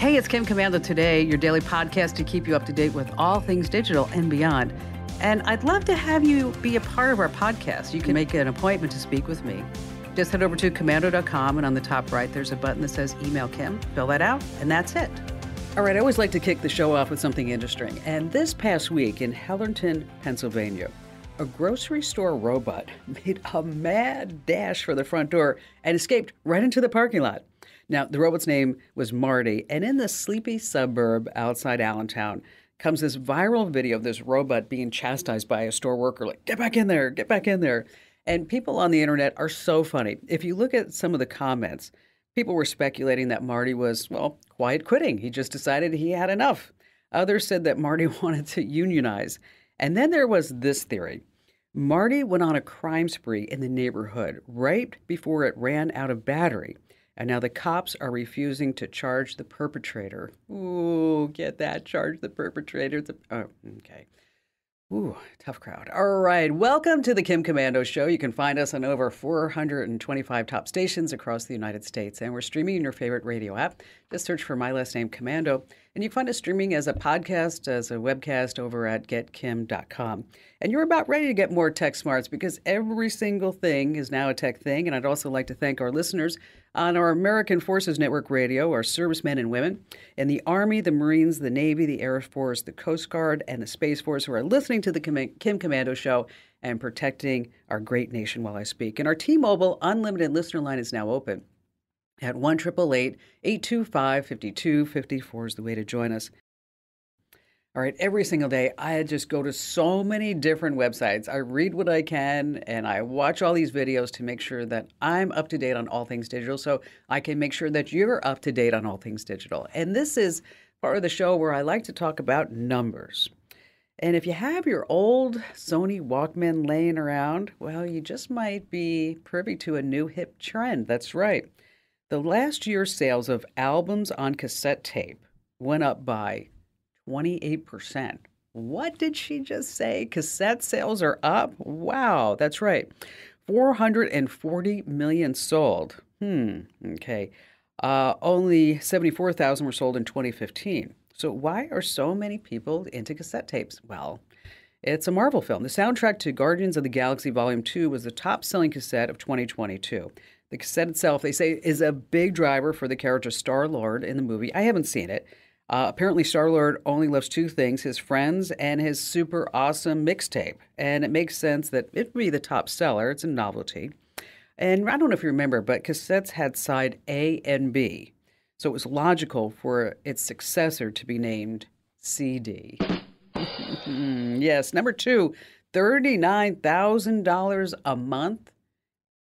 Hey, it's Kim Commando Today, your daily podcast to keep you up to date with all things digital and beyond. And I'd love to have you be a part of our podcast. You can make an appointment to speak with me. Just head over to commando.com, and on the top right, there's a button that says Email Kim. Fill that out, and that's it. All right, I always like to kick the show off with something interesting. And this past week in Hellerton, Pennsylvania, a grocery store robot made a mad dash for the front door and escaped right into the parking lot. Now, the robot's name was Marty, and in the sleepy suburb outside Allentown comes this viral video of this robot being chastised by a store worker, like, get back in there, get back in there. And people on the internet are so funny. If you look at some of the comments, people were speculating that Marty was, well, quiet quitting. He just decided he had enough. Others said that Marty wanted to unionize. And then there was this theory. Marty went on a crime spree in the neighborhood right before it ran out of battery. And now the cops are refusing to charge the perpetrator. Ooh, get that, charge the perpetrator. Oh, okay. Ooh, tough crowd. All right, welcome to the Kim Commando Show. You can find us on over 425 top stations across the United States, and we're streaming in your favorite radio app. Just search for my last name, Commando, and you can find us streaming as a podcast, as a webcast over at getkim.com. And you're about ready to get more tech smarts because every single thing is now a tech thing, and I'd also like to thank our listeners on our American Forces Network radio, our servicemen and women in the Army, the Marines, the Navy, the Air Force, the Coast Guard, and the Space Force who are listening to the Kim Commando Show and protecting our great nation while I speak. And our T-Mobile Unlimited listener line is now open at 1-888-825-5254 is the way to join us. All right, every single day, I just go to so many different websites. I read what I can, and I watch all these videos to make sure that I'm up to date on all things digital, so I can make sure that you're up to date on all things digital. And this is part of the show where I like to talk about numbers. And if you have your old Sony Walkman laying around, well, you just might be privy to a new hip trend. That's right. The last year's sales of albums on cassette tape went up by 28%. What did she just say? Cassette sales are up? Wow, that's right. 440 million sold. Okay. Only 74,000 were sold in 2015. So why are so many people into cassette tapes? Well, it's a Marvel film. The soundtrack to Guardians of the Galaxy Volume 2 was the top-selling cassette of 2022. The cassette itself, they say, is a big driver for the character Star-Lord in the movie. I haven't seen it. Apparently, Star-Lord only loves two things, his friends and his super awesome mixtape. And it makes sense that it would be the top seller. It's a novelty. And I don't know if you remember, but cassettes had side A and B. So it was logical for its successor to be named CD. Yes, number two, $39,000 a month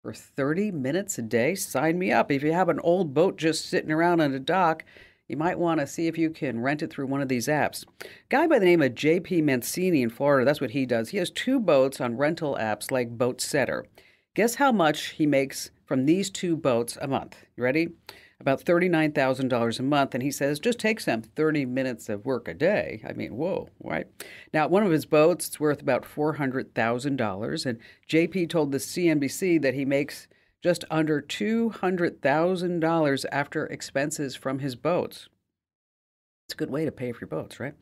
for 30 minutes a day. Sign me up. If you have an old boat just sitting around on a dock, you might want to see if you can rent it through one of these apps. A guy by the name of J.P. Mancini in Florida, that's what he does. He has two boats on rental apps like Boat Setter. Guess how much he makes from these two boats a month? You ready? About $39,000 a month. And he says, just takes him 30 minutes of work a day. I mean, whoa, right? Now, one of his boats, it's worth about $400,000. And J.P. told the CNBC that he makes just under $200,000 after expenses from his boats. It's a good way to pay for your boats, right?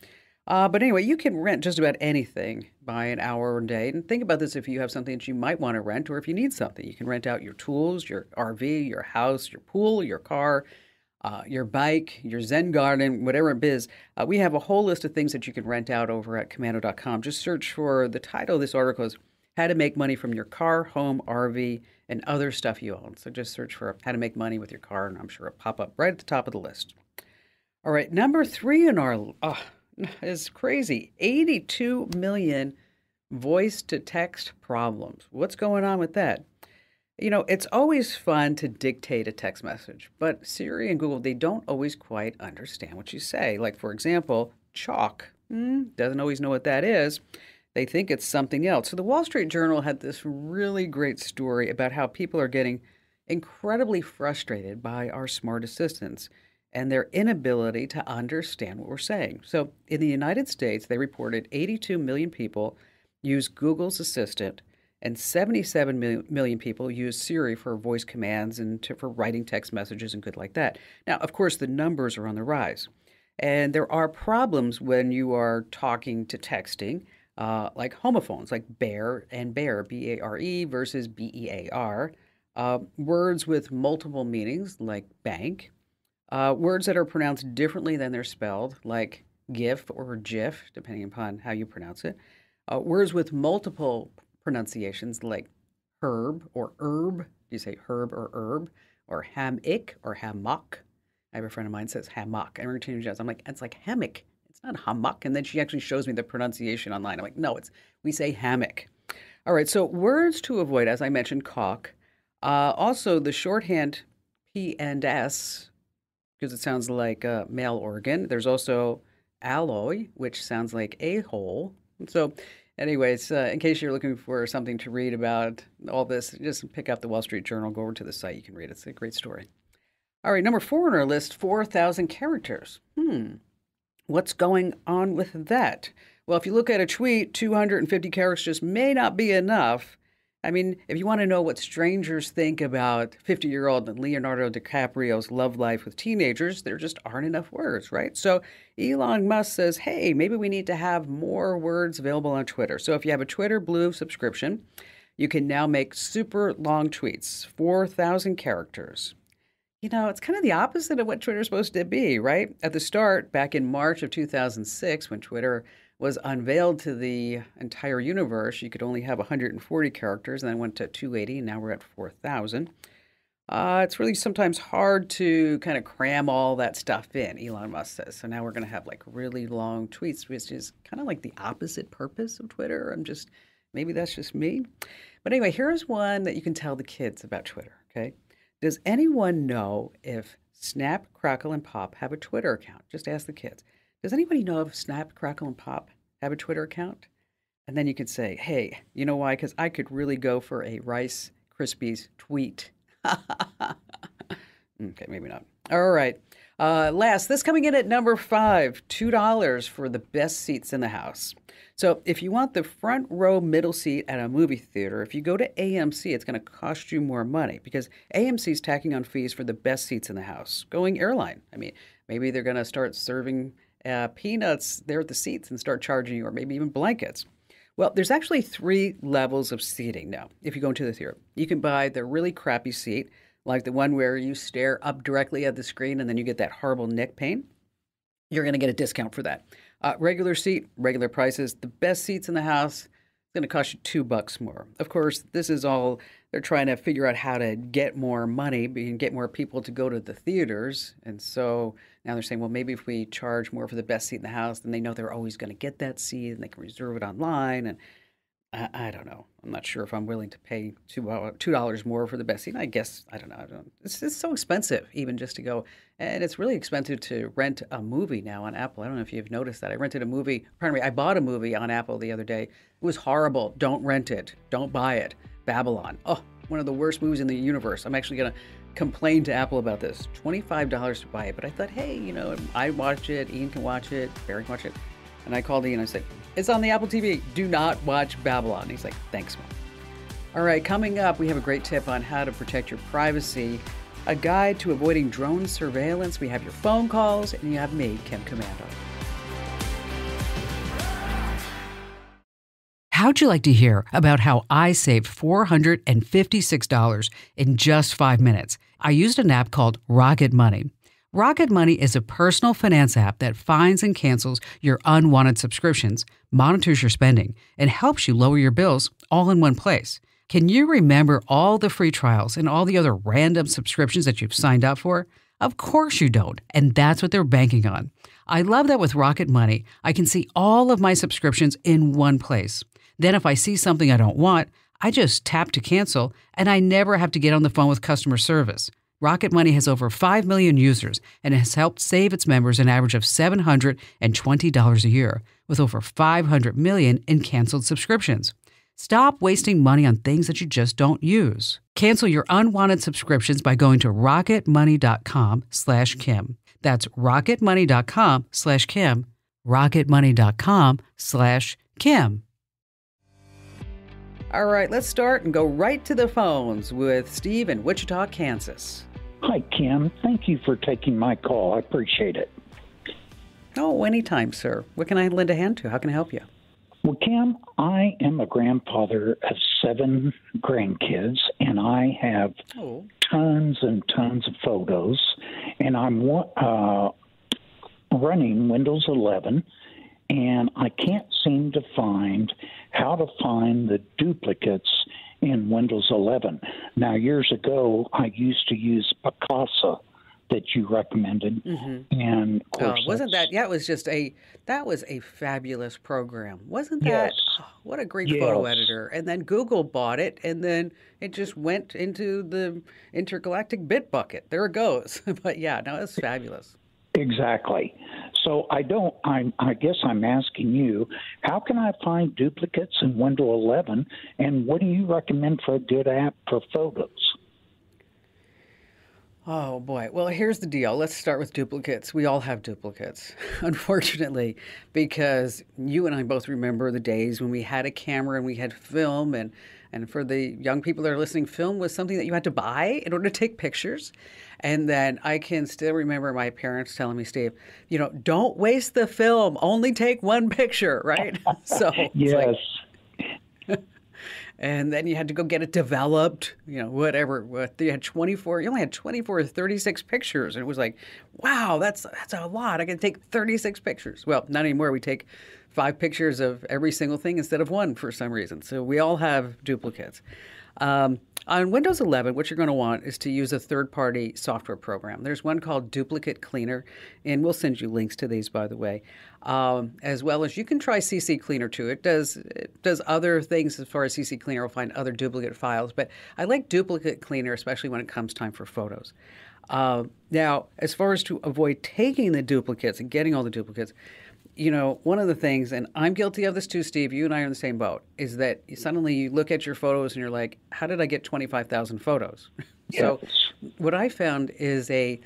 But anyway, you can rent just about anything by an hour a day. And think about this if you have something that you might want to rent or if you need something. You can rent out your tools, your RV, your house, your pool, your car, your bike, your Zen garden, whatever it is. We have a whole list of things that you can rent out over at commando.com. Just search for the title of this article is How to Make Money from Your Car, Home, RV, and Other Stuff You Own. So just search for How to Make Money with Your Car, and I'm sure it'll pop up right at the top of the list. All right, number three in our... It's crazy. 82 million voice-to-text problems. What's going on with that? You know, it's always fun to dictate a text message, but Siri and Google, they don't always quite understand what you say. Like, for example, chalk. Doesn't always know what that is. They think it's something else. So the Wall Street Journal had this really great story about how people are getting incredibly frustrated by our smart assistants and their inability to understand what we're saying. So in the United States, they reported 82 million people use Google's Assistant, and 77 million people use Siri for voice commands and for writing text messages and good like that. Now, of course, the numbers are on the rise. And there are problems when you are talking to texting, like homophones, like bear and bear, B-A-R-E versus B-E-A-R. Words with multiple meanings, like bank. Words that are pronounced differently than they're spelled, like GIF or GIF, depending upon how you pronounce it. Words with multiple pronunciations like herb or herb. Do you say herb or herb? Or hammock or hammock? I have a friend of mine says hammock. I remember change. I'm like, it's like hammock. It's not hammock. And then she actually shows me the pronunciation online. I'm like, no, we say hammock. All right, so words to avoid, as I mentioned, caulk. Also, the shorthand P and S, because it sounds like a male organ. There's also alloy, which sounds like a-hole. So anyways, in case you're looking for something to read about all this, just pick up the Wall Street Journal, go over to the site, you can read it. It's a great story. All right, number 4 on our list, 4,000 characters. What's going on with that? Well, if you look at a tweet, 250 characters just may not be enough. I mean, if you want to know what strangers think about 50-year-old Leonardo DiCaprio's love life with teenagers, there just aren't enough words, right? So Elon Musk says, hey, maybe we need to have more words available on Twitter. So if you have a Twitter Blue subscription, you can now make super long tweets, 4,000 characters. You know, it's kind of the opposite of what Twitter's supposed to be, right? At the start, back in March of 2006, when Twitter was unveiled to the entire universe, you could only have 140 characters, and then went to 280, and now we're at 4,000. It's really sometimes hard to kind of cram all that stuff in, Elon Musk says. So now we're going to have like really long tweets, which is kind of like the opposite purpose of Twitter. Maybe that's just me. But anyway, here's one that you can tell the kids about Twitter, okay? Does anyone know if Snap, Crackle, and Pop have a Twitter account? Just ask the kids. Does anybody know if Snap, Crackle, and Pop have a Twitter account? And then you could say, hey, you know why? Because I could really go for a Rice Krispies tweet. Okay, maybe not. All right. Last, this coming in at number 5, $2 for the best seats in the house. So if you want the front row middle seat at a movie theater, if you go to AMC, it's going to cost you more money because AMC is tacking on fees for the best seats in the house. Going airline. I mean, maybe they're going to start serving peanuts there at the seats and start charging you, or maybe even blankets. Well, there's actually 3 levels of seating now. If you go into the theater, you can buy the really crappy seat, like the one where you stare up directly at the screen and then you get that horrible neck pain. You're going to get a discount for that. Regular seat, regular prices. The best seats in the house, it's going to cost you $2 more. Of course, this is all, they're trying to figure out how to get more money and get more people to go to the theaters. And so now they're saying, well, maybe if we charge more for the best seat in the house, then they know they're always going to get that seat and they can reserve it online. And I don't know. I'm not sure if I'm willing to pay $2 more for the best seat. I guess, I don't know. It's so expensive even just to go. And it's really expensive to rent a movie now on Apple. I don't know if you've noticed that. I bought a movie on Apple the other day. It was horrible. Don't rent it. Don't buy it. Babylon. Oh, one of the worst movies in the universe. I'm actually going to complain to Apple about this. $25 to buy it. But I thought, hey, I watch it. Ian can watch it. Barry can watch it. And I called Ian and I said, it's on the Apple TV. Do not watch Babylon. And he's like, thanks, Mom. All right, coming up, we have a great tip on how to protect your privacy, a guide to avoiding drone surveillance. We have your phone calls, and you have me, Kim Commando. How'd you like to hear about how I saved $456 in just 5 minutes? I used an app called Rocket Money. Rocket Money is a personal finance app that finds and cancels your unwanted subscriptions, monitors your spending, and helps you lower your bills all in one place. Can you remember all the free trials and all the other random subscriptions that you've signed up for? Of course you don't, and that's what they're banking on. I love that with Rocket Money, I can see all of my subscriptions in one place. Then if I see something I don't want, I just tap to cancel, and I never have to get on the phone with customer service. Rocket Money has over 5 million users and has helped save its members an average of $720 a year, with over 500 million in canceled subscriptions. Stop wasting money on things that you just don't use. Cancel your unwanted subscriptions by going to rocketmoney.com/Kim. That's rocketmoney.com/Kim. rocketmoney.com/Kim. All right, let's start and go right to the phones with Steve in Wichita, Kansas. Hi, Kim. Thank you for taking my call. I appreciate it. Oh, anytime, sir. What can I lend a hand to? How can I help you? Well, Kim, I am a grandfather of 7 grandkids, and I have tons and tons of photos, and I'm running Windows 11, and I can't seem to find how to find the duplicates in Windows 11. Now, years ago, I used to use Picasa that you recommended, and of course, wasn't that? Yeah, it was just that was a fabulous program, wasn't that? Yes. Oh, what a great photo editor! And then Google bought it, and then it just went into the intergalactic bit bucket. There it goes. But yeah, no, it's fabulous. Exactly. So I guess I'm asking you, how can I find duplicates in Windows 11, and what do you recommend for a good app for photos? Oh, boy. Well, here's the deal. Let's start with duplicates. We all have duplicates, unfortunately, because you and I both remember the days when we had a camera and we had film. And for the young people that are listening, film was something that you had to buy in order to take pictures. And then I can still remember my parents telling me, Steve, don't waste the film. Only take one picture, right? So yes. And then you had to go get it developed, whatever. You only had 24 or 36 pictures. And it was like, wow, that's a lot. I can take 36 pictures. Well, not anymore. We take 5 pictures of every single thing instead of 1 for some reason. So we all have duplicates. On Windows 11, what you're going to want is to use a third-party software program. There's one called Duplicate Cleaner, and we'll send you links to these, by the way. As well as you can try CC Cleaner too. It does other things as far as CC Cleaner. Will find other duplicate files, but I like Duplicate Cleaner, especially when it comes time for photos. Now, as far as to avoid taking the duplicates and getting all the duplicates, one of the things, and I'm guilty of this too, Steve, you and I are in the same boat, is that suddenly you look at your photos and you're like, how did I get 25,000 photos? Yes. So what I found is a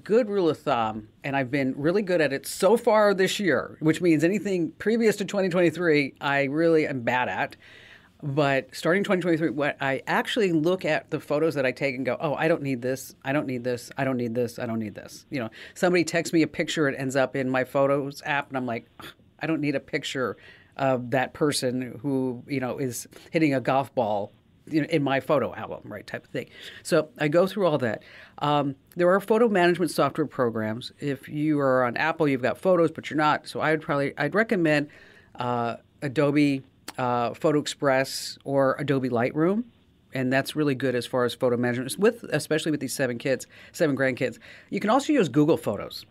good rule of thumb, and I've been really good at it so far this year, which means anything previous to 2023, I really am bad at. But starting 2023, what I actually look at the photos that I take and go, oh, I don't need this, I don't need this, I don't need this, I don't need this. Somebody texts me a picture, it ends up in my Photos app, and I'm like, I don't need a picture of that person who, is hitting a golf ball in my photo album, right, type of thing. So I go through all that. There are photo management software programs. If you are on Apple, you've got Photos, but you're not. So I'd recommend Adobe Photo Express or Adobe Lightroom, and that's really good as far as photo management, especially with these 7 grandkids. You can also use Google Photos,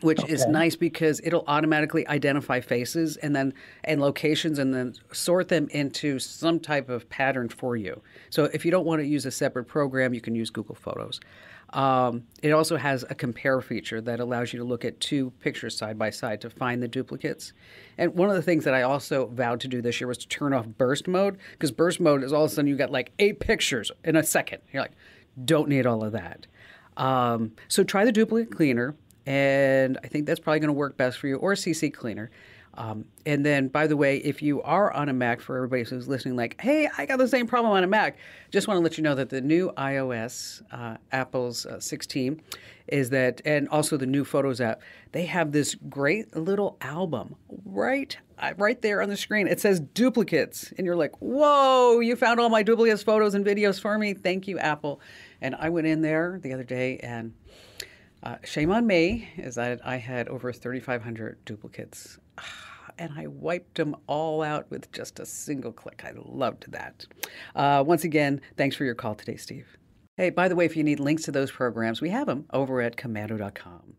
which is nice because it'll automatically identify faces and locations and then sort them into some type of pattern for you. So if you don't want to use a separate program, you can use Google Photos. It also has a compare feature that allows you to look at 2 pictures side by side to find the duplicates. And one of the things that I also vowed to do this year was to turn off burst mode, because burst mode is all of a sudden you got like 8 pictures in a second. You're like, don't need all of that. So try the Duplicate Cleaner, and I think that's probably going to work best for you, or CC Cleaner. And then, by the way, if you are on a Mac, for everybody who's listening, like, hey, I got the same problem on a Mac, just want to let you know that the new iOS, Apple's 16, is that, and also the new Photos app, they have this great little album right there on the screen. It says duplicates, and you're like, whoa, you found all my duplicates, photos, and videos for me. Thank you, Apple. And I went in there the other day, and shame on me, is that I had over 3,500 duplicates. And I wiped them all out with just a single click. I loved that. Once again, thanks for your call today, Steve. Hey, by the way, if you need links to those programs, we have them over at commando.com.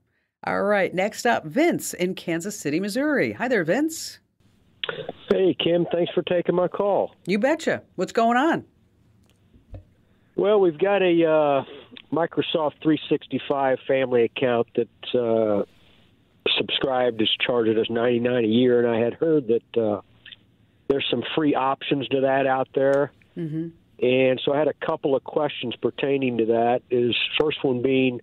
All right, next up, Vince in Kansas City, Missouri. Hi there, Vince. Hey, Kim, thanks for taking my call. You betcha. What's going on? Well, we've got a Microsoft 365 family account that's subscribed is charged us $99 a year, and I had heard that there's some free options to that out there. Mm-hmm. And so I had a couple of questions pertaining to that. First one being,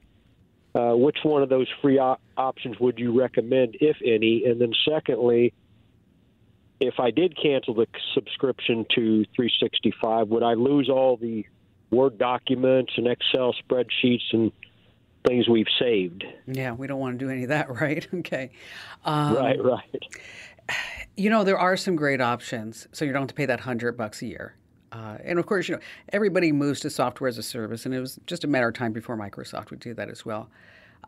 which one of those free options would you recommend, if any? And then secondly, if I did cancel the subscription to 365, would I lose all the Word documents and Excel spreadsheets and things we've saved? Yeah, we don't want to do any of that, right? Okay. Right. There are some great options, so you don't have to pay that $100 a year. And of course, everybody moves to software as a service, and it was just a matter of time before Microsoft would do that as well.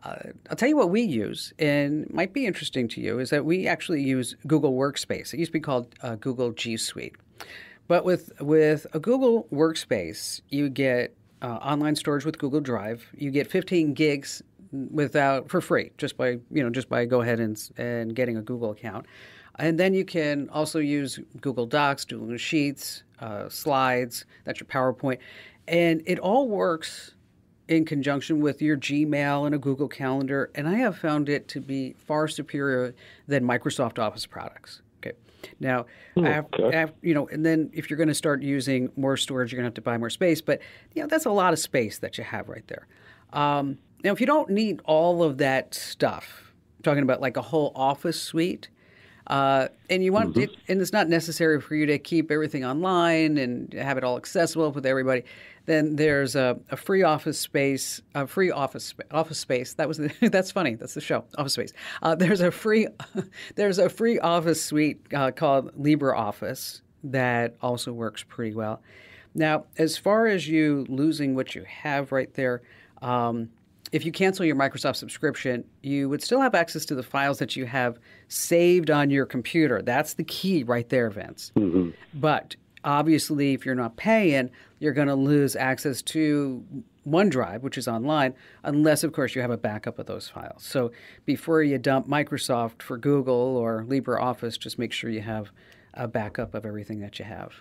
I'll tell you what we use, and might be interesting to you, is that we actually use Google Workspace. It used to be called Google G Suite. But with a Google Workspace, you get online storage with Google Drive. You get 15 gigs for free, just by go ahead and getting a Google account. And then you can also use Google Docs, Google Sheets, slides. That's your PowerPoint, and it all works in conjunction with your Gmail and a Google Calendar, and I have found it to be far superior than Microsoft Office products. Okay, now, and then if you're going to start using more storage, you're going to have to buy more space, but that's a lot of space that you have right there. Now, if you don't need all of that stuff, I'm talking about like a whole Office suite, and you want it, and it's not necessary for you to keep everything online and have it all accessible with everybody, then there's a free office space. Office space. That's funny. That's the show. Office Space. There's a free office suite called LibreOffice that also works pretty well. Now, as far as you losing what you have right there, if you cancel your Microsoft subscription, you would still have access to the files that you have saved on your computer. That's the key right there, Vince. Mm-hmm. But obviously, if you're not paying, you're going to lose access to OneDrive, which is online, unless, of course, you have a backup of those files. So before you dump Microsoft for Google or LibreOffice, just make sure you have a backup of everything that you have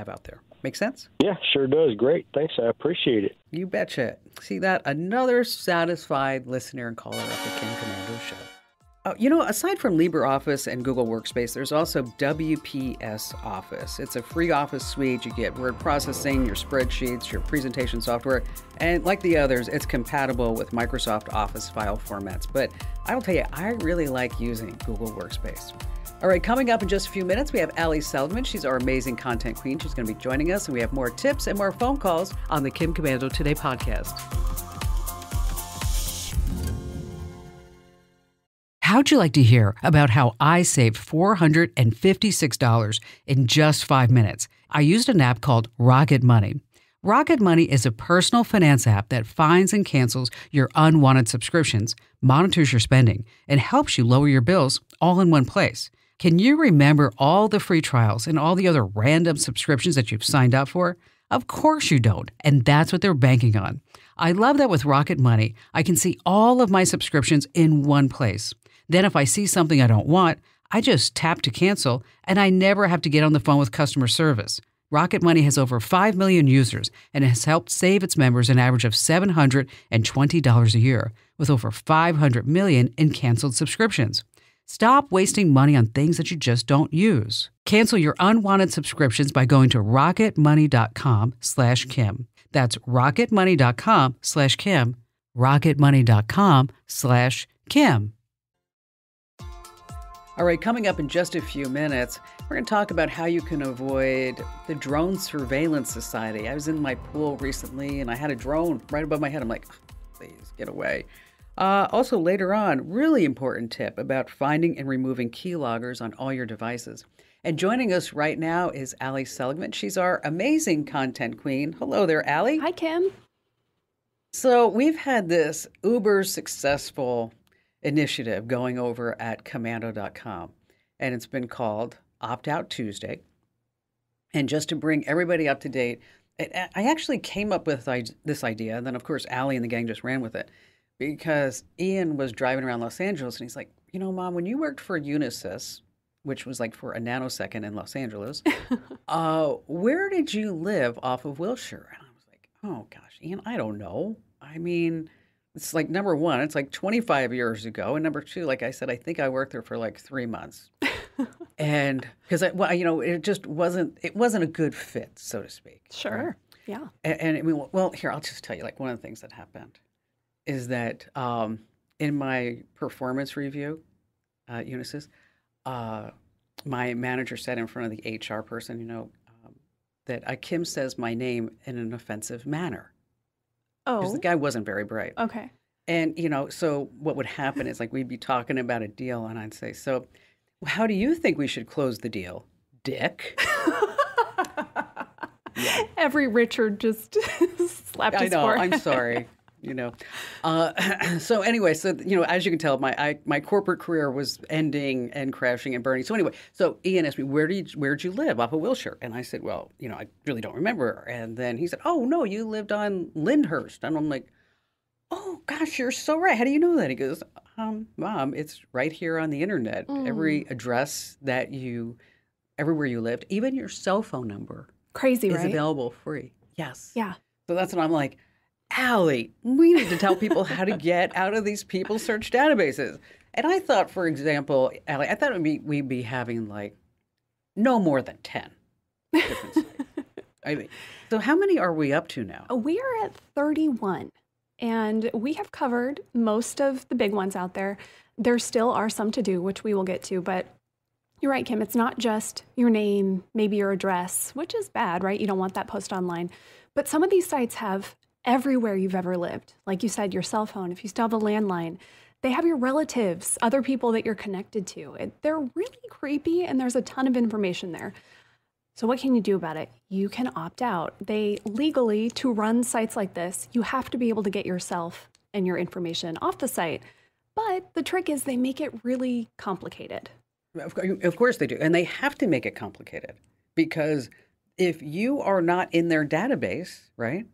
out there. Make sense? Yeah, sure does. Great. Thanks. I appreciate it. You betcha. See that? Another satisfied listener and caller at the Kim Commando Show. Aside from LibreOffice and Google Workspace, there's also WPS Office. It's a free office suite. You get word processing, your spreadsheets, your presentation software, and like the others, it's compatible with Microsoft Office file formats. But I'll tell you, I really like using Google Workspace. All right, coming up in just a few minutes, we have Ali Seligman. She's our amazing content queen. She's going to be joining us, and we have more tips and more phone calls on the Kim Commando Today podcast. How'd you like to hear about how I saved $456 in just 5 minutes? I used an app called Rocket Money. Rocket Money is a personal finance app that finds and cancels your unwanted subscriptions, monitors your spending, and helps you lower your bills all in one place. Can you remember all the free trials and all the other random subscriptions that you've signed up for? Of course you don't, and that's what they're banking on. I love that with Rocket Money, I can see all of my subscriptions in one place. Then if I see something I don't want, I just tap to cancel, and I never have to get on the phone with customer service. Rocket Money has over 5 million users and has helped save its members an average of $720 a year, with over 500 million in canceled subscriptions. Stop wasting money on things that you just don't use. Cancel your unwanted subscriptions by going to rocketmoney.com/Kim. That's rocketmoney.com/Kim. rocketmoney.com/Kim. All right, coming up in just a few minutes, we're going to talk about how you can avoid the drone surveillance society. I was in my pool recently and I had a drone right above my head. I'm like, please get away. Also, later on, really important tip about finding and removing keyloggers on all your devices. And joining us right now is Ali Seligman. She's our amazing content queen. Hello there, Ali. Hi, Kim. So we've had this uber successful initiative going over at commando.com, and it's been called Opt Out Tuesday. And just to bring everybody up to date, I actually came up with this idea, and then, of course, Ali and the gang just ran with it. Because Ian was driving around Los Angeles and he's like, Mom, when you worked for Unisys, which was like for a nanosecond in Los Angeles, where did you live off of Wilshire? And I was like, oh gosh, Ian, I don't know. I mean, it's like, number one, it's like 25 years ago. And number two, like I said, I think I worked there for like 3 months. And because, it just wasn't a good fit, so to speak. Sure. Right? Yeah. And I mean, well, here, I'll just tell you, like one of the things that happened is that in my performance review at Unisys, my manager said in front of the HR person, that Kim says my name in an offensive manner. Because Oh, the guy wasn't very bright. okay. And, so what would happen is like we'd be talking about a deal and I'd say, so how do you think we should close the deal, Dick? Every Richard just slapped I his know, forehead. I'm sorry. So anyway, as you can tell, my corporate career was ending and crashing and burning. So anyway, so Ian asked me, where'd you live? Off of Wilshire. And I said, well, I really don't remember. And then he said, oh no, you lived on Lyndhurst. And I'm like, oh gosh, you're so right. How do you know that? He goes, Mom, it's right here on the internet. Every address everywhere you lived, even your cell phone number Crazy, is right? available free. Yes. Yeah. So that's what I'm like, Allie, we need to tell people how to get out of these people search databases. And I thought, for example, Allie, I thought we'd be having like no more than 10 different sites. So how many are we up to now? We are at 31, and we have covered most of the big ones out there. There still are some to do, which we will get to, but you're right, Kim. It's not just your name, maybe your address, which is bad, right? You don't want that post online. But some of these sites have everywhere you've ever lived. Like you said, your cell phone, if you still have a landline, they have your relatives, other people that you're connected to. They're really creepy, and there's a ton of information there. So what can you do about it? You can opt out. They legally, to run sites like this, you have to be able to get yourself and your information off the site. But the trick is they make it really complicated. Of course they do. And they have to make it complicated because if you are not in their database, right,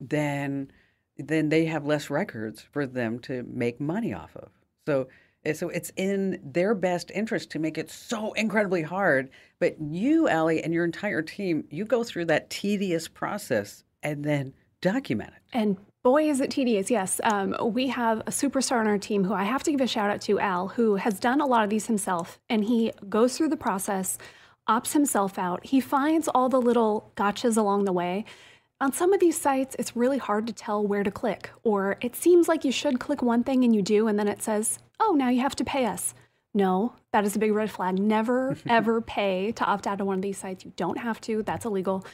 then they have less records for them to make money off of. So it's in their best interest to make it so incredibly hard. But you, Allie, and your entire team, you go through that tedious process and then document it. And boy, is it tedious. Yes. We have a superstar on our team who I have to give a shout out to, Al, who has done a lot of these himself. And he goes through the process, opts himself out. He finds all the little gotchas along the way. On some of these sites, it's really hard to tell where to click, or it seems like you should click one thing and you do, and then it says, oh, now you have to pay us. No, that is a big red flag. Never, ever pay to opt out of one of these sites. You don't have to. That's illegal.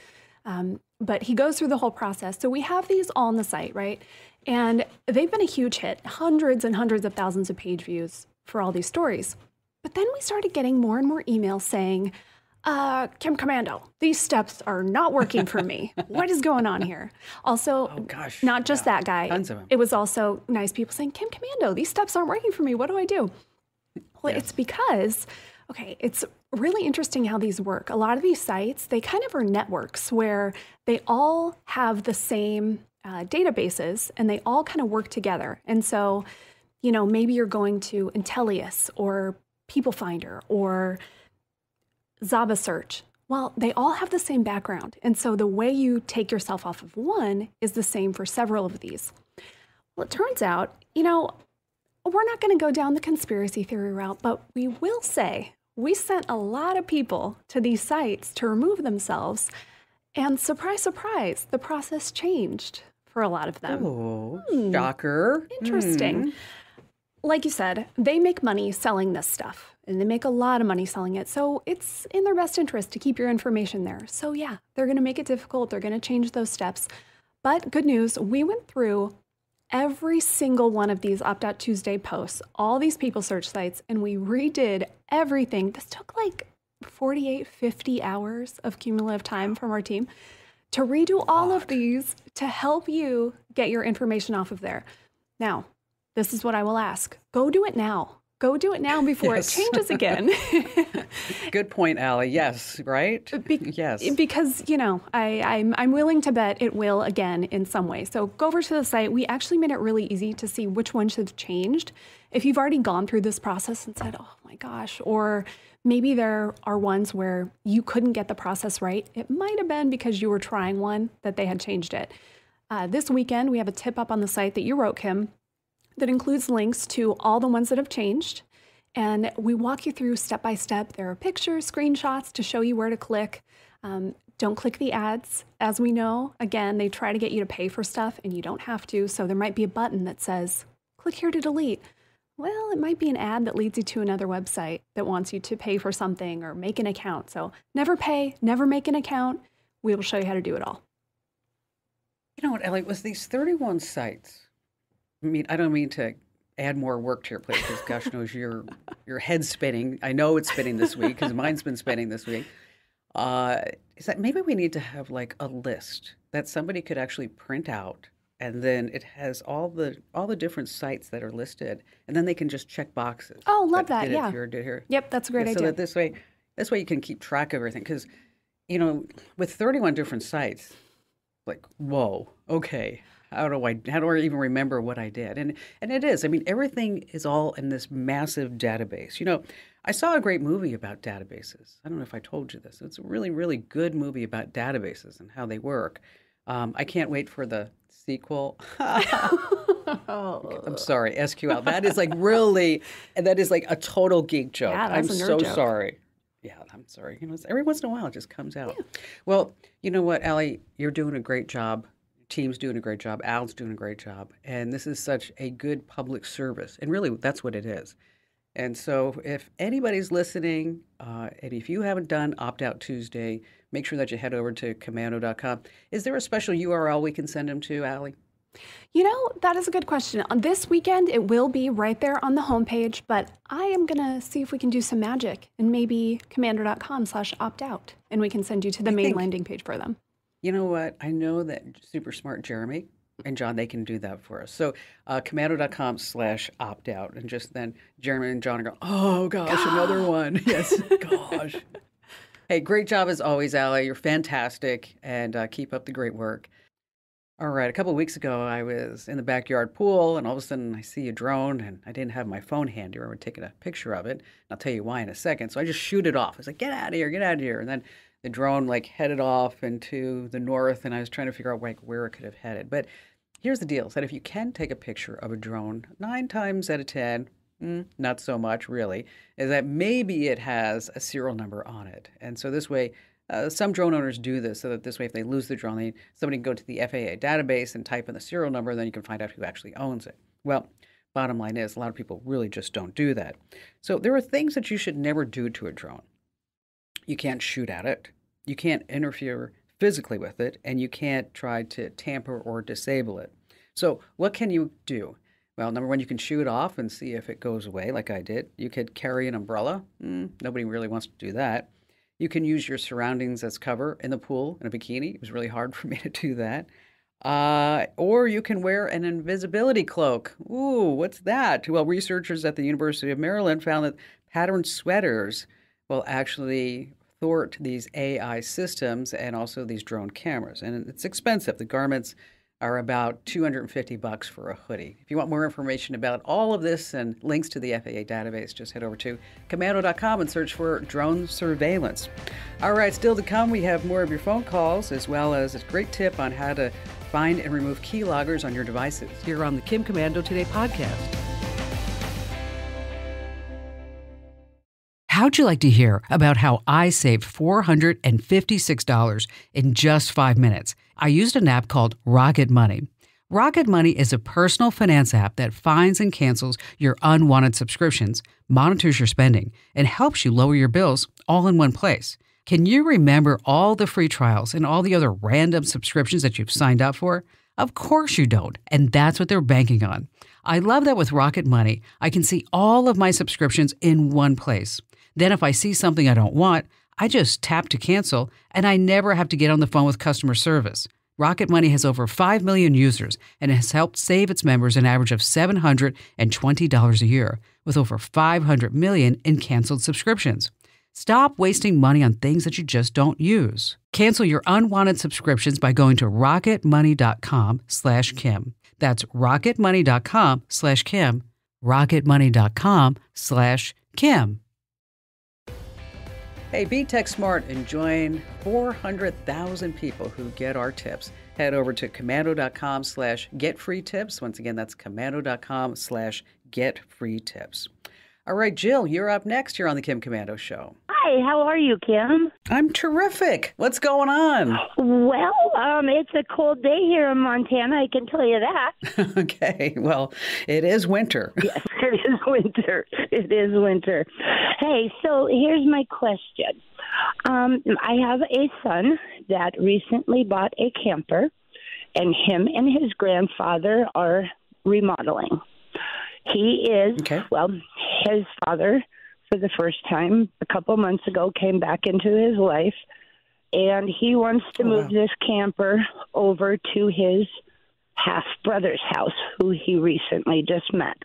But he goes through the whole process. So we have these all on the site, right? And they've been a huge hit, hundreds and hundreds of thousands of page views for all these stories. But then we started getting more and more emails saying, Kim Commando, these steps are not working for me. What is going on here? Also, not just that guy. Tons of them. It was also nice people saying, Kim Commando, these steps aren't working for me. What do I do? Well, It's because, it's really interesting how these work. A lot of these sites, they kind of are networks where they all have the same databases and they all kind of work together. And so, maybe you're going to Intellius or People Finder or Zaba Search. Well, they all have the same background. And so the way you take yourself off of one is the same for several of these. Well, it turns out, we're not going to go down the conspiracy theory route, but we will say we sent a lot of people to these sites to remove themselves. And surprise, surprise, the process changed for a lot of them. Oh, shocker. Interesting. Like you said, they make money selling this stuff. And they make a lot of money selling it. So it's in their best interest to keep your information there. So yeah, they're going to make it difficult. They're going to change those steps. But good news, we went through every single one of these Opt Out Tuesday posts, all these people search sites, and we redid everything. This took like 48, 50 hours of cumulative time from our team to redo all of these to help you get your information off of there. Now, this is what I will ask. Go do it now. Go do it now before it changes again. Good point, Allie. Yes, right? Yes. Because, I'm willing to bet it will again in some way. So go over to the site. We actually made it really easy to see which ones have changed. If you've already gone through this process and said, oh my gosh, or maybe there are ones where you couldn't get the process right. It might have been because you were trying one that they had changed it. This weekend, we have a tip up on the site that you wrote, Kim, that includes links to all the ones that have changed. And we walk you through step by step. There are pictures, screenshots to show you where to click. Don't click the ads. As we know, again, they try to get you to pay for stuff and you don't have to. So there might be a button that says, click here to delete. Well, it might be an ad that leads you to another website that wants you to pay for something or make an account. So never pay, never make an account. We will show you how to do it all. You know what, Ellie, was these 31 sites? I mean, I don't mean to add more work to your plate because gosh knows your head's spinning. I know it's spinning this week because mine's been spinning this week. Is that maybe we need to have like a list that somebody could actually print out, and then it has all the different sites that are listed, and then they can just check boxes. Oh, love that! Yeah. Here. Yep, that's a great idea. So that this way you can keep track of everything. Because, you know, with 31 different sites, like, whoa, okay, how do I even remember what I did? And it is. I mean, everything is all in this massive database. You know, I saw a great movie about databases. I don't know if I told you this. It's a really, really good movie about databases and how they work. I can't wait for the sequel. I'm sorry, SQL. That is like a total geek joke. Yeah, that's I'm a nerd so joke. Sorry. Yeah, I'm sorry. You know, every once in a while it just comes out. Yeah. Well, you know what, Allie, you're doing a great job. Your team's doing a great job. Al's doing a great job. And this is such a good public service. And really, that's what it is. And so if anybody's listening, and if you haven't done Opt Out Tuesday, make sure that you head over to commando.com. Is there a special URL we can send them to, Allie? You know, that is a good question. On this weekend, it will be right there on the homepage, but I am going to see if we can do some magic and maybe commando.com/opt-out, and we can send you to the main landing page for them. You know what? I know that super smart Jeremy and John, they can do that for us. So commando.com/opt-out, and just then Jeremy and John are going, oh gosh, another one. Yes, gosh. Hey, great job as always, Allie. You're fantastic, and keep up the great work. All right, a couple of weeks ago, I was in the backyard pool, and all of a sudden I see a drone, and I didn't have my phone handy, or I would take a picture of it. I'll tell you why in a second. So I just shoot it off. I was like, get out of here, get out of here. And then the drone like headed off into the north, and I was trying to figure out like where it could have headed. But here's the deal, is that if you can take a picture of a drone, 9 times out of 10, not so much really, is that maybe it has a serial number on it. And so this way, some drone owners do this so that this way, if they lose the drone, somebody can go to the FAA database and type in the serial number, and then you can find out who actually owns it. Well, bottom line is a lot of people really just don't do that. So there are things that you should never do to a drone. You can't shoot at it. You can't interfere physically with it, and you can't try to tamper or disable it. So what can you do? Well, number one, you can shoot it off and see if it goes away like I did. You could carry an umbrella. Nobody really wants to do that. You can use your surroundings as cover in the pool in a bikini. It was really hard for me to do that. Or you can wear an invisibility cloak. Ooh, what's that? Well, researchers at the University of Maryland found that patterned sweaters will actually thwart these AI systems and also these drone cameras. And it's expensive. The garments are about $250 for a hoodie. If you want more information about all of this and links to the FAA database, just head over to commando.com and search for drone surveillance. All right, still to come, we have more of your phone calls, as well as a great tip on how to find and remove keyloggers on your devices here on the Kim Komando Today podcast. How'd you like to hear about how I saved $456 in just 5 minutes? I used an app called Rocket Money. Rocket Money is a personal finance app that finds and cancels your unwanted subscriptions, monitors your spending, and helps you lower your bills all in one place. Can you remember all the free trials and all the other random subscriptions that you've signed up for? Of course you don't, and that's what they're banking on. I love that with Rocket Money, I can see all of my subscriptions in one place. Then if I see something I don't want, I just tap to cancel, and I never have to get on the phone with customer service. Rocket Money has over 5 million users and has helped save its members an average of $720 a year, with over 500 million in canceled subscriptions. Stop wasting money on things that you just don't use. Cancel your unwanted subscriptions by going to rocketmoney.com/Kim. That's rocketmoney.com/Kim. rocketmoney.com/Kim. Hey, be tech smart and join 400,000 people who get our tips. Head over to commando.com/getfreetips. Once again, that's commando.com/getfreetips. All right, Jill, you're up next here on the Kim Komando Show. Hi, how are you, Kim? I'm terrific. What's going on? Well, it's a cold day here in Montana, I can tell you that. Okay, well, it is winter. Yes. It is winter. It is winter. Hey, so here's my question. I have a son that recently bought a camper, and him and his grandfather are remodeling. He is, his father, for the first time a couple months ago, came back into his life, and he wants to move this camper over to his half-brother's house, who he recently just met.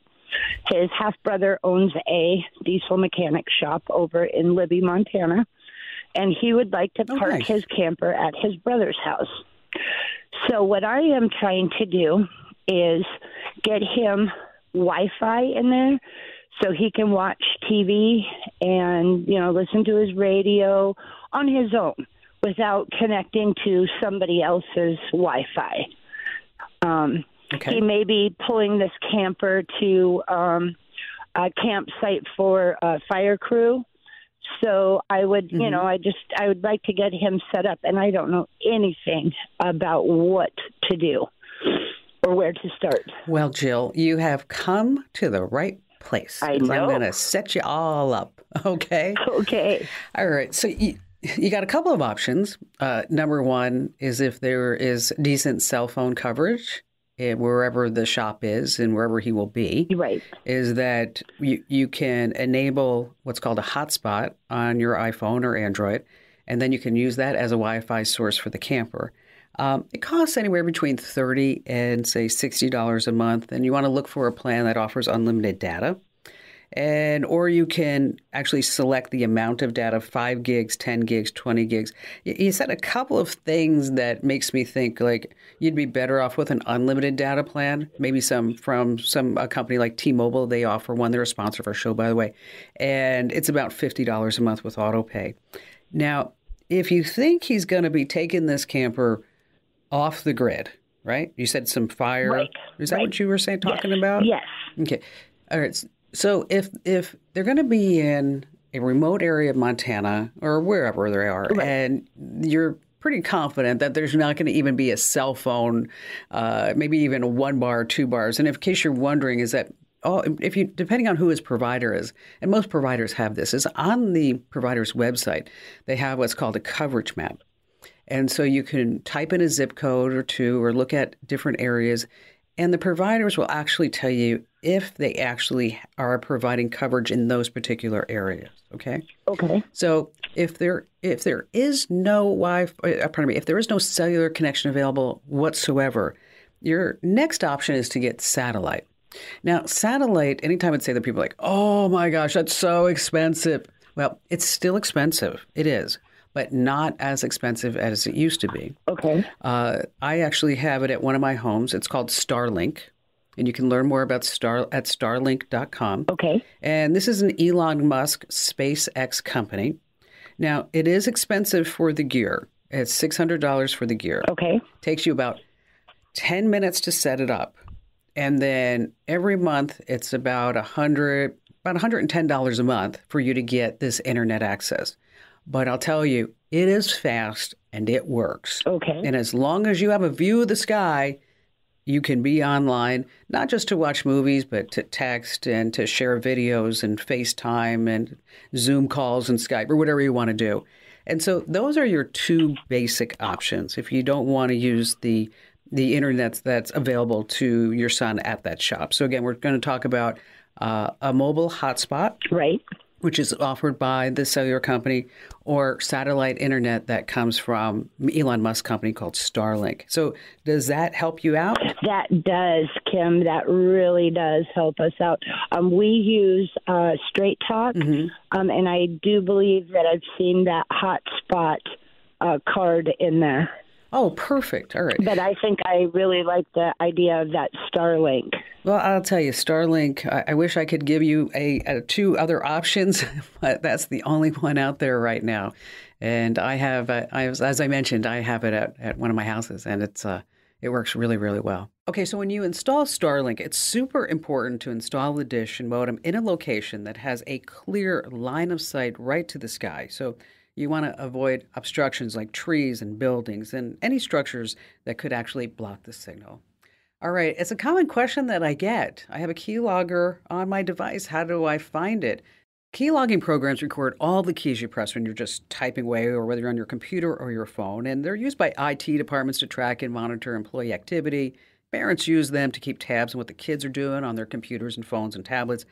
His half-brother owns a diesel mechanic shop over in Libby, Montana, and he would like to park his camper at his brother's house. So what I am trying to do is get him Wi-Fi in there so he can watch TV and, listen to his radio on his own without connecting to somebody else's Wi-Fi. He may be pulling this camper to a campsite for a fire crew. So I would, I would like to get him set up, and I don't know anything about what to do or where to start. Well, Jill, you have come to the right place. I know. I'm going to set you all up. Okay. Okay. All right. So you got a couple of options. Number one is if there is decent cell phone coverage wherever the shop is and wherever he will be. Right. Is that you can enable what's called a hotspot on your iPhone or Android, and then you can use that as a Wi-Fi source for the camper. It costs anywhere between $30 and, say, $60 a month, and you want to look for a plan that offers unlimited data. Or you can actually select the amount of data, 5 gigs, 10 gigs, 20 gigs. You said a couple of things that makes me think like you'd be better off with an unlimited data plan, maybe a company like T-Mobile. They offer one. They're a sponsor of our show, by the way. And it's about $50 a month with auto pay. Now, if you think he's going to be taking this camper off the grid, right? You said some fire. Right. Is that what you were talking about? Yes. Okay. All right. So if they're going to be in a remote area of Montana or wherever they are, and you're pretty confident that there's not going to even be a cell phone, maybe even a 1 bar, 2 bars. And in case you're wondering, is that depending on who his provider is, and most providers have this, is on the provider's website, they have what's called a coverage map. And so you can type in a zip code or two or look at different areas, and the providers will actually tell you if they actually are providing coverage in those particular areas. Okay. Okay. So if there is no if there is no cellular connection available whatsoever, your next option is to get satellite. Now, satellite, anytime I'd say that, people are like, oh my gosh, that's so expensive. Well, it's still expensive. It is, but not as expensive as it used to be. Okay. I actually have it at one of my homes. It's called Starlink. And you can learn more about at starlink.com. Okay. And this is an Elon Musk SpaceX company. Now, it is expensive for the gear. It's $600 for the gear. Okay. Takes you about 10 minutes to set it up. And then every month, it's about $110 a month for you to get this internet access. But I'll tell you, it is fast and it works. Okay. And as long as you have a view of the sky, you can be online, not just to watch movies, but to text and to share videos and FaceTime and Zoom calls and Skype or whatever you want to do. And so those are your two basic options if you don't want to use the internet that's available to your son at that shop. So again, we're going to talk about a mobile hotspot. Right. Which is offered by the cellular company, or satellite internet that comes from Elon Musk's company called Starlink. So does that help you out? That does, Kim. That really does help us out. We use Straight Talk, and I do believe that I've seen that hotspot card in there. Oh, perfect. All right. But I think I really like the idea of that Starlink. Well, I'll tell you, Starlink, I wish I could give you two other options, but that's the only one out there right now. And I have, as I mentioned, I have it at one of my houses, and it works really, really well. Okay, so when you install Starlink, it's super important to install the dish and modem in a location that has a clear line of sight right to the sky. So you want to avoid obstructions like trees and buildings and any structures that could actually block the signal. All right. It's a common question that I get. I have a keylogger on my device. How do I find it? Keylogging programs record all the keys you press when you're just typing away or whether you're on your computer or your phone. And they're used by IT departments to track and monitor employee activity. Parents use them to keep tabs on what the kids are doing on their computers and phones and tablets.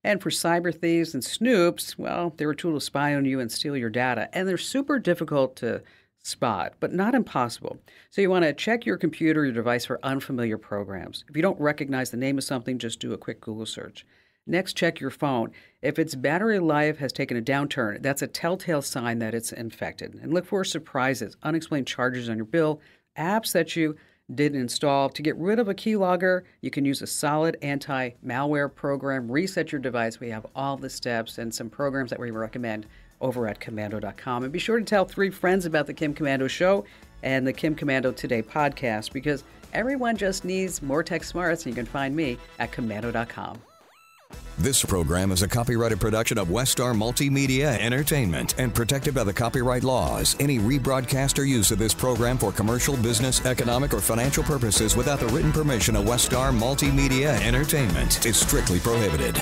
And for cyber thieves and snoops, well, they're a tool to spy on you and steal your data. And they're super difficult to spot, but not impossible. So you want to check your computer or your device for unfamiliar programs. If you don't recognize the name of something, just do a quick Google search. Next, check your phone. If its battery life has taken a downturn, that's a telltale sign that it's infected. And look for surprises, unexplained charges on your bill, apps that you didn't install. To get rid of a keylogger, you can use a solid anti-malware program. Reset your device. We have all the steps and some programs that we recommend over at Komando.com. And be sure to tell 3 friends about the Kim Komando Show and the Kim Komando Today podcast, because everyone just needs more tech smarts, and you can find me at Komando.com. This program is a copyrighted production of Westar Multimedia Entertainment and protected by the copyright laws. Any rebroadcast or use of this program for commercial, business, economic, or financial purposes without the written permission of Westar Multimedia Entertainment is strictly prohibited.